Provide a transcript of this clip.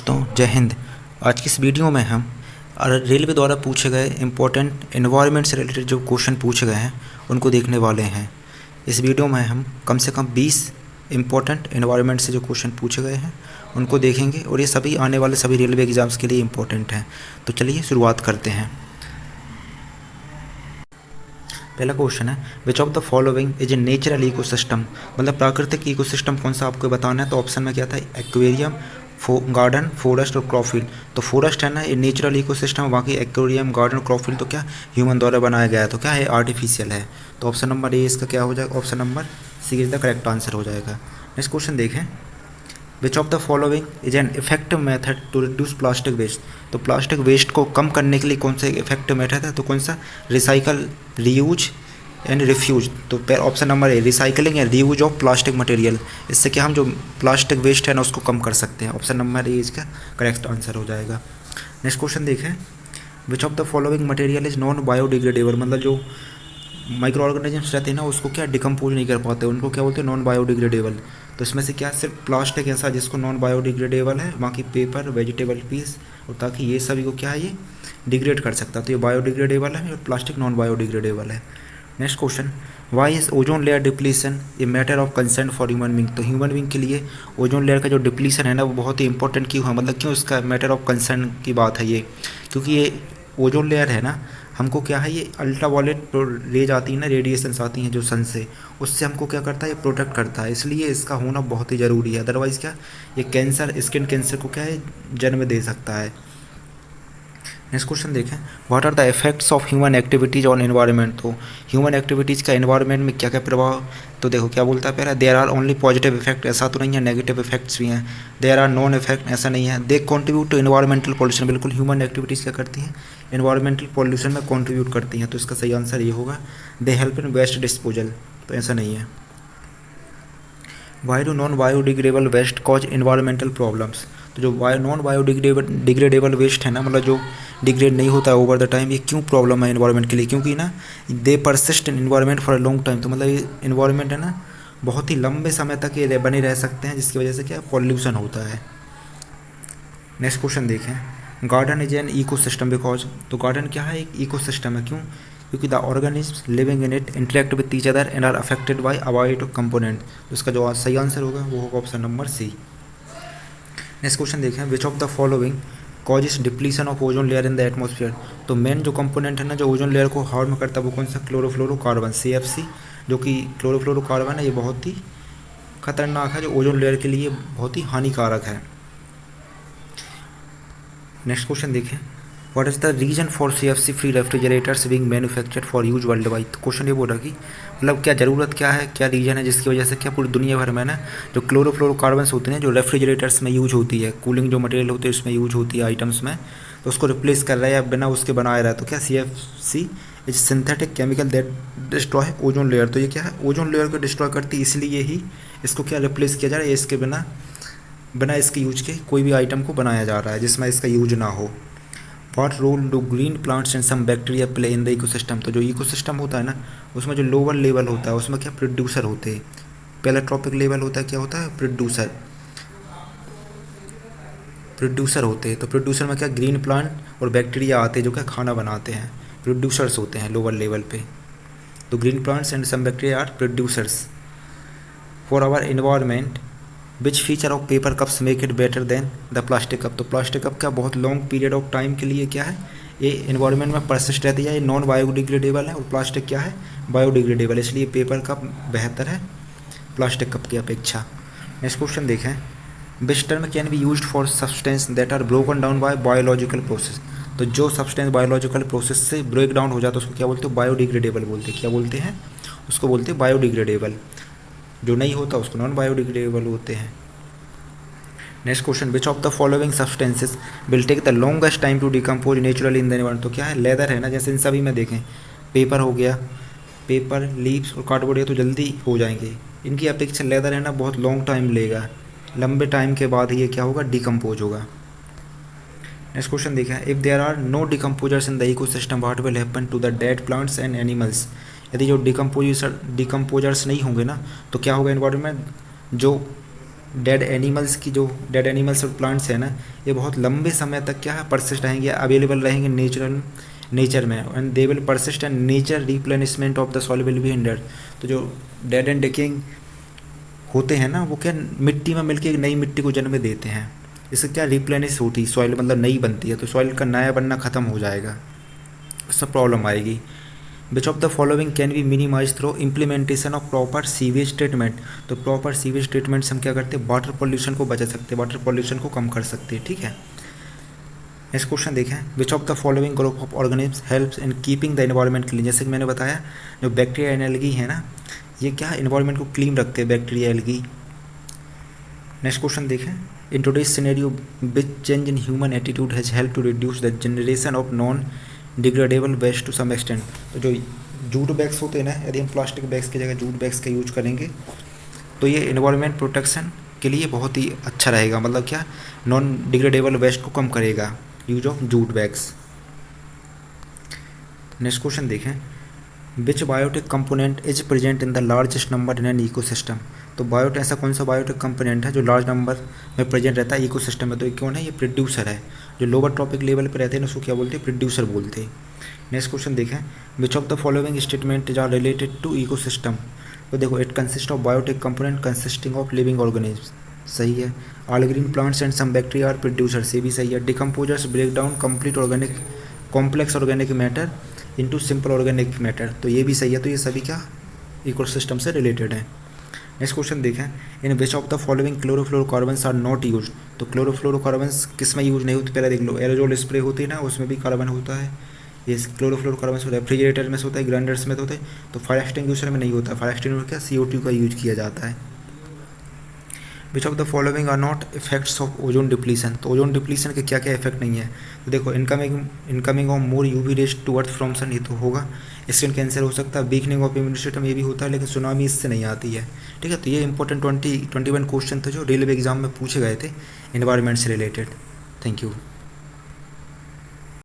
दोस्तों, जय हिंद। आज की इस वीडियो में हम रेलवे द्वारा पूछे गए इम्पोर्टेंट एनवायरनमेंट से रिलेटेड जो क्वेश्चन पूछे गए हैं उनको देखने वाले हैं। इस वीडियो में हम कम से कम 20 इम्पोर्टेंट एनवायरनमेंट से जो क्वेश्चन पूछे गए हैं उनको देखेंगे और ये सभी आने वाले सभी रेलवे एग्ज़ाम्स के लिए इम्पोर्टेंट हैं। तो चलिए शुरुआत करते हैं। पहला क्वेश्चन है, which of the following is a natural ecosystem, मतलब प्राकृतिक इकोसिस्टम कौन सा आपको बताना है। तो ऑप्शन में क्या था, एक्वेरियम, गार्डन, फॉरेस्ट और क्रॉपफील्ड। तो फॉरेस्ट है ना, ये नेचुरल इकोसिस्टम, बाकी एक्वेरियम, गार्डन, क्रॉपफील्ड तो क्या ह्यूमन द्वारा बनाया गया है, तो क्या है आर्टिफिशियल है। तो ऑप्शन नंबर ए इसका क्या हो जाएगा, option number C is the correct answer हो जाएगा। नेक्स्ट क्वेश्चन देखें, which of the following is an effective method to reduce plastic waste. तो प्लास्टिक वेस्ट को कम करने के लिए कौन सा इफेक्टिव मेथड है, तो कौन सा, रिसाइकल, रीयूज एंड रिफ्यूज। तो ऑप्शन नंबर ए रिसाइकलिंग या रीयूज ऑफ प्लास्टिक मटेरियल। इससे क्या हम जो प्लास्टिक वेस्ट है ना उसको कम कर सकते हैं। ऑप्शन नंबर ए इसका करेक्ट आंसर हो जाएगा। नेक्स्ट क्वेश्चन देखें, which of the following material is non biodegradable, मतलब जो माइक्रो ऑर्गेनिजम्स रहते हैं ना उसको क्या डिकम्पोज नहीं कर पाते, उनको क्या बोलते हैं, नॉन बायोडिग्रेडेबल। तो इसमें से क्या सिर्फ प्लास्टिक ऐसा जिसको नॉन बायोडिग्रेडेबल है, बाकी पेपर, वेजिटेबल पीस और ताकि ये सभी को क्या है ये डिग्रेड कर सकता है। तो ये बायोडिग्रेडेबल है और प्लास्टिक नॉन बायोडिग्रेडेबल है। Next question, why is ozone layer depletion a matter of concern for human being. तो ह्यूमन बींग के लिए ओजोन लेयर का जो डिप्लीशन है ना वो बहुत ही इंपॉर्टेंट क्यों है, मतलब क्यों इसका मैटर ऑफ कंसर्न की बात है ये, क्योंकि ये ओजोन लेयर है ना हमको क्या है, ये अल्ट्रावायलेट रेज आती है ना, रेडिएशंस आती हैं जो सन से, उससे हमको क्या करता है, ये प्रोटेक्ट करता है, इसलिए इसका होना बहुत ही ज़रूरी है। अदरवाइज़ क्या ये कैंसर, स्किन कैंसर को क्या है जन्म दे सकता है। नेक्स्ट क्वेश्चन देखें, what are the effects of human activities on environment. तो ह्यूमन एक्टिविटीज़ का एनवायरनमेंट में क्या क्या प्रभाव, तो देखो क्या बोलता है पहला, there are only positive effect, ऐसा तो नहीं है, नेगेटिव इफेक्ट्स भी हैं। देयर आर नॉन इफेक्ट, ऐसा नहीं है। They contribute to environmental pollution, बिल्कुल ह्यूमन एक्टिविटीज़ क्या करती हैं, एनवायरमेंटल पॉल्यूशन में कॉन्ट्रीब्यूट करती हैं। तो इसका सही आंसर ये होगा। They help in waste disposal, तो ऐसा नहीं है। Why do non biodegradable waste cause environmental problems. तो जो नॉन बायोडिग्रेडेबल वेस्ट है ना, मतलब जो डिग्रेड नहीं होता है ओवर द टाइम, ये क्यों प्रॉब्लम है एनवायरनमेंट के लिए, क्योंकि ना दे persist in environment for a long time. तो मतलब ये एनवायरनमेंट है ना बहुत ही लंबे समय तक ये बने रह सकते हैं, जिसकी वजह से क्या पॉल्यूशन होता है। नेक्स्ट क्वेश्चन देखें, garden is an ecosystem because. तो गार्डन क्या है, एक इको सिस्टम है, क्यों, क्योंकि the organisms living in it interact with each other and are affected by a wide component. तो इसका जो सही आंसर होगा वो होगा option number C. Next question देखें, which of the following causes depletion of ozone layer in the atmosphere. तो main जो कंपोनेंट है ना जो ओजोन लेयर को हार्म करता है वो कौन सा, क्लोरोफ्लोरोकार्बन, CFC, जो कि क्लोरोफ्लोरोकार्बन है ये बहुत ही खतरनाक है, जो ओजोन लेयर के लिए बहुत ही हानिकारक है। नेक्स्ट क्वेश्चन देखें, what is the reason for CFC free refrigerators being manufactured for use worldwide. तो क्वेश्चन ये बोल रहा कि मतलब क्या ज़रूरत क्या है, क्या रीजन है जिसकी वजह से क्या पूरी दुनिया भर में ना जो क्लोरोफ्लोरोकार्बन्स होते हैं जो रेफ्रिजरेटर्स में यूज होती है, कूलिंग जो मटेरियल होती है उसमें यूज होती है आइटम्स में, तो उसको रिप्लेस कर रहा है या बिना उसके बनाया रहा है। तो क्या CFC is synthetic chemical that destroy ozone layer. तो ये क्या है, ओजोन लेयर को डिस्ट्रॉय करती है, इसलिए ही इसको क्या रिप्लेस किया जा रहा है, इसके बिना इसके यूज के कोई भी आइटम को बनाया जा रहा है जिसमें इसका यूज ना हो। What role do green plants and some bacteria play in the ecosystem. तो जो इकोसिस्टम होता है ना उसमें जो लोअर लेवल होता है उसमें क्या प्रोड्यूसर होते हैं, पहला ट्रॉपिक लेवल होता है क्या होता है, प्रोड्यूसर होते हैं। तो प्रोड्यूसर में क्या ग्रीन प्लांट और बैक्टीरिया आते हैं जो क्या खाना बनाते हैं, प्रोड्यूसर्स होते हैं लोअर लेवल पे। तो green plants and some bacteria are producers for our environment. Which feature of paper cups make it better than the plastic cup. तो प्लास्टिक कप क्या बहुत लॉन्ग पीरियड ऑफ टाइम के लिए क्या है ये एनवायरनमेंट में परसिस्ट रहती है, ये नॉन बायोडिग्रेडेबल है, और प्लास्टिक क्या है बायोडिग्रेडेबल है, इसलिए पेपर कप बेहतर है प्लास्टिक कप की अपेक्षा। नेक्स्ट क्वेश्चन देखें, which term can be used for substance that are broken down by biological process. तो जो सब्सटेंस बायोलॉजिकल प्रोसेस से ब्रेक डाउन हो जाता है उसको क्या बोलते हैं, बायोडिग्रेडेबल बोलते हैं। क्या बोलते हैं, उसको बोलते हैं बायोडिग्रेडेबल, जो नहीं होता उसको नॉन बायोडिग्रेडेबल होते हैं। Next question, which of the following substances will take the longest time to decompose naturally in the environment. तो क्या है, लेदर है ना, जैसे इन सभी में देखें पेपर हो गया, पेपर, लीव्स और कार्डबोर्ड ये तो जल्दी हो जाएंगे, इनकी अपेक्षा लेदर है ना बहुत लॉन्ग टाइम लेगा, लंबे टाइम के बाद ही ये क्या होगा, डिकम्पोज होगा। नेक्स्ट क्वेश्चन देखें, if there are no decomposers in the ecosystem what will happen to the dead plants and animals. यदि जो डिकम्पोजर्स नहीं होंगे ना तो क्या होगा एनवायरनमेंट, जो डेड एनिमल्स की जो डेड एनिमल्स और प्लांट्स है ना, ये बहुत लंबे समय तक क्या है परसिस्ट रहेंगे, अवेलेबल रहेंगे नेचर में, and they will persist and nature replenishment of the soil will be hindered. तो जो डेड एंड डिकेइंग होते हैं ना, वो क्या मिट्टी में मिलके एक नई मिट्टी को जन्म देते हैं। इससे क्या रिप्लेनिश होती सॉइल, मतलब नई बनती है, तो सॉइल का नया बनना ख़त्म हो जाएगा, इससे प्रॉब्लम आएगी। Which of the following can be minimize through implementation of proper sewage treatment. तो प्रॉपर सीवेज ट्रीटमेंट से हम क्या करते हैं, वाटर पॉल्यूशन को बचा सकते हैं, वाटर पॉल्यूशन को कम कर सकते हैं, ठीक है। नेक्स्ट क्वेश्चन देखें, which of the following group of organism helps in keeping the environment clean. जैसे कि मैंने बताया, जो बैक्टीरिया एंड एल्गी है ना, ये क्या एनवायरनमेंट को क्लीन रखते हैं, बैक्टीरिया एल्गी। नेक्स्ट क्वेश्चन देखें, in today's scenario which change in human attitude has help to reduce the generation of non degradable waste to some extent. तो जो जूट बैग्स होते हैं ना, यदि हम प्लास्टिक बैग्स की जगह जूट बैग्स का यूज करेंगे तो ये इन्वायरमेंट प्रोटेक्शन के लिए बहुत ही अच्छा रहेगा, मतलब क्या नॉन डिग्रेडेबल वेस्ट को कम करेगा use of jute bags. Next question देखें, which biotic component is present in the largest number in an ecosystem. तो बायोटिक ऐसा कौन सा बायोटिक कंपोनेंट है जो लार्ज नंबर में प्रेजेंट रहता है इकोसिस्टम में। तो ये कौन है, ये प्रोड्यूसर है। जो लोअर ट्रॉपिक लेवल पे रहते हैं उसको क्या बोलते हैं, प्रोड्यूसर बोलते हैं। नेक्स्ट क्वेश्चन देखें, which of the following statement is are related to ecosystem. तो देखो, it consist of biotic component consisting of living organism, सही है। All green plants and some bacteria are producers, ये भी सही है। Decomposers break down complete organic complex organic matter into simple organic matter, तो ये भी सही है। तो ये सभी क्या इकोसिस्टम से रिलेटेड है। नेक्स्ट क्वेश्चन देखें, in which of the following chlorofluorocarbons are not use. तो क्लोरोफ्लोरोकार्बन्स किस में यूज नहीं होते, पहले देख लो। एरोजोल स्प्रे होती है ना, उसमें भी कार्बन होता है, ये क्लोरोफ्लोरोकार्बन्स होता है। रेफ्रिजरेटर में से होता है, ग्राइंडर्स में तो होता है। तो फायर एक्सटिंग्विशर में नहीं होता, फायर एक्सटिंग्विशर क्या CO2 का यूज किया जाता है। Which of the following are not effects of ozone depletion. तो ओजोन डिप्लीशन के क्या क्या इफेक्ट नहीं है। तो देखो, incoming of more UV rays to earth from sun, ये तो होगा। स्किन कैंसर हो सकता है, वीकनिंग ऑफ इम्यून सिस्टम, ये भी होता है, लेकिन सुनामी इससे नहीं आती है, ठीक है। तो ये इंपॉर्टेंट 21 क्वेश्चन थे जो रेलवे एग्जाम में पूछे गए थे इन्वायरमेंट से रिलेटेड। Thank you.